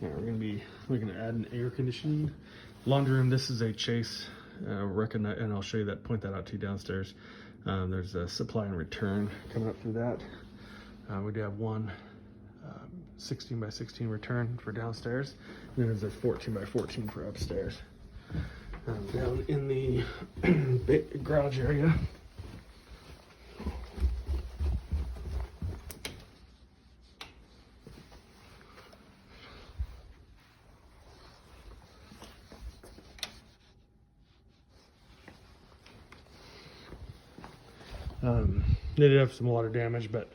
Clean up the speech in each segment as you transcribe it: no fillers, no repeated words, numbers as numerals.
Yeah, we're gonna be looking to add an air conditioning laundry room. This is a Chase, recognize, and I'll show you that, point that out to you downstairs. There's a supply and return coming up through that. We do have one 16 by 16 return for downstairs. And then there's a 14 by 14 for upstairs. Down in the garage area, they did have some water damage, but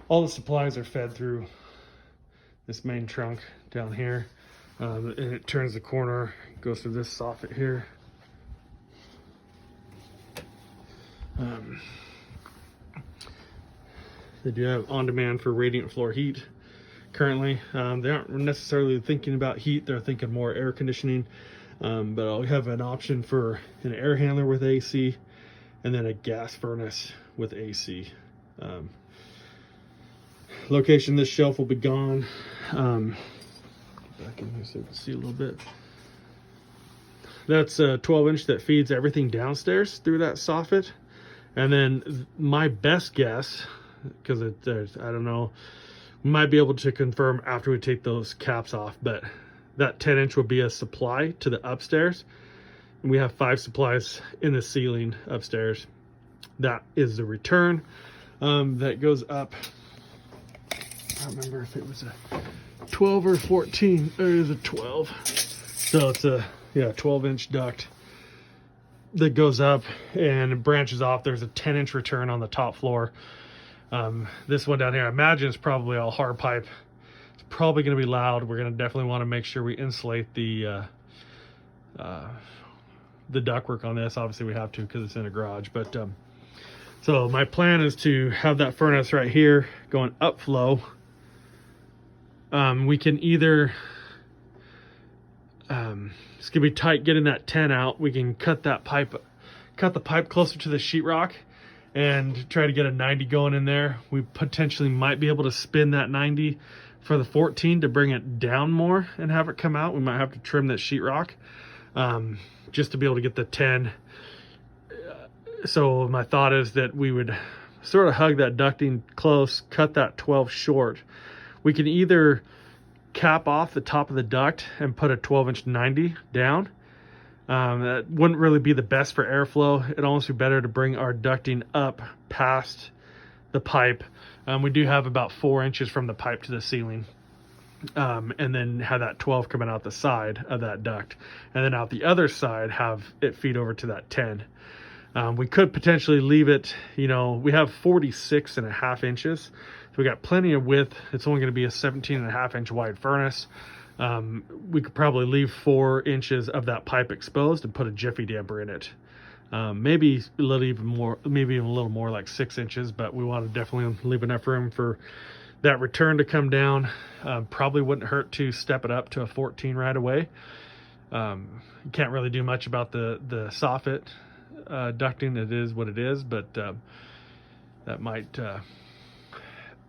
all the supplies are fed through this main trunk down here, and it turns the corner, goes through this soffit here. They do have on demand for radiant floor heat currently. They aren't necessarily thinking about heat, they're thinking more air conditioning, but I'll have an option for an air handler with AC and then a gas furnace with AC. Location, this shelf will be gone. Back in here so you can see a little bit. That's a 12-inch that feeds everything downstairs through that soffit. And then my best guess, because I don't know, we might be able to confirm after we take those caps off, but that 10-inch will be a supply to the upstairs. And we have 5 supplies in the ceiling upstairs. That is the return that goes up. I don't remember if it was a 12 or 14. It is a 12. So it's a 12-inch duct that goes up and branches off. There's a 10-inch return on the top floor. This one down here, I imagine it's probably all hard pipe. It's probably going to be loud. We're going to definitely want to make sure we insulate the ductwork on this. Obviously we have to because it's in a garage, but so my plan is to have that furnace right here going upflow. We can either it's gonna be tight getting that 10 out. We can cut the pipe closer to the sheetrock and try to get a 90 going in there. We potentially might be able to spin that 90 for the 14 to bring it down more and have it come out. We might have to trim that sheetrock just to be able to get the 10. So my thought is that we would sort of hug that ducting close, cut that 12 short. We can either cap off the top of the duct and put a 12-inch 90 down. That wouldn't really be the best for airflow. It'd almost be better to bring our ducting up past the pipe. We do have about 4 inches from the pipe to the ceiling. And then have that 12 coming out the side of that duct. And then out the other side, have it feed over to that 10. We could potentially leave it, we have 46.5 inches. So we got plenty of width. It's only going to be a 17.5-inch wide furnace. We could probably leave 4 inches of that pipe exposed and put a Jiffy damper in it. Maybe a little more like 6 inches, but we want to definitely leave enough room for that return to come down. Probably wouldn't hurt to step it up to a 14 right away. You can't really do much about the soffit ducting. It is what it is, but that might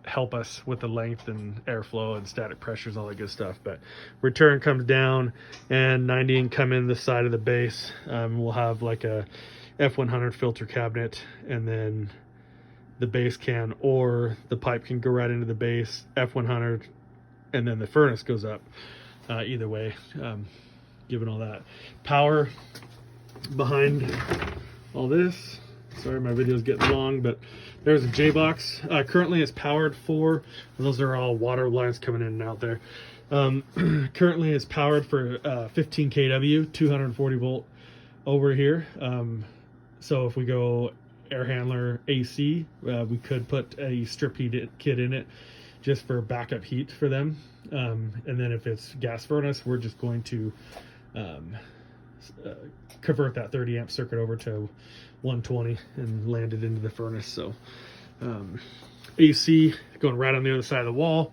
help us with the length and airflow and static pressures, all that good stuff. But return comes down and 90 can come in the side of the base. We'll have like a F100 filter cabinet, and then the base can, or the pipe can go right into the base, F100, and then the furnace goes up. Either way, given all that power behind all this. Sorry, my video's getting long, but there's a J-box. Currently it's powered for, those are all water lines coming in and out there. Currently it's powered for 15 kW, 240 volt over here. So if we go air handler AC, we could put a strip heat kit in it just for backup heat for them. And then if it's gas furnace, we're just going to convert that 30 amp circuit over to 120 and land it into the furnace. So AC going right on the other side of the wall.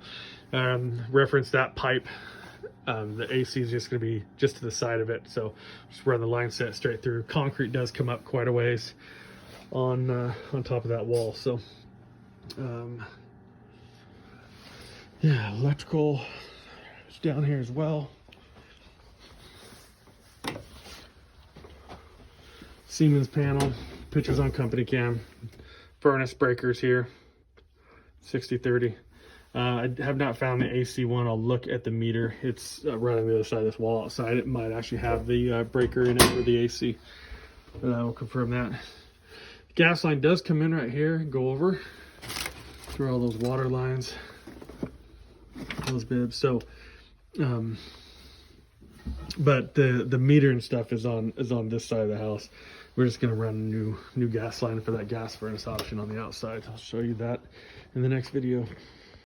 Reference that pipe. The AC is just going to be just to the side of it, so just run the line set straight through. Concrete does come up quite a ways on top of that wall. So yeah, electrical It's down here as well. Siemens panel, pictures on company cam. Furnace breakers here, 60/30. I have not found the AC one. I'll look at the meter. It's right on the other side of this wall outside. It might actually have the breaker in it for the AC, but I will confirm that. Gas line does come in right here, go over through all those water lines, those bibs. So, but the meter and stuff is on this side of the house. We're just gonna run a new gas line for that gas furnace option on the outside. I'll show you that in the next video.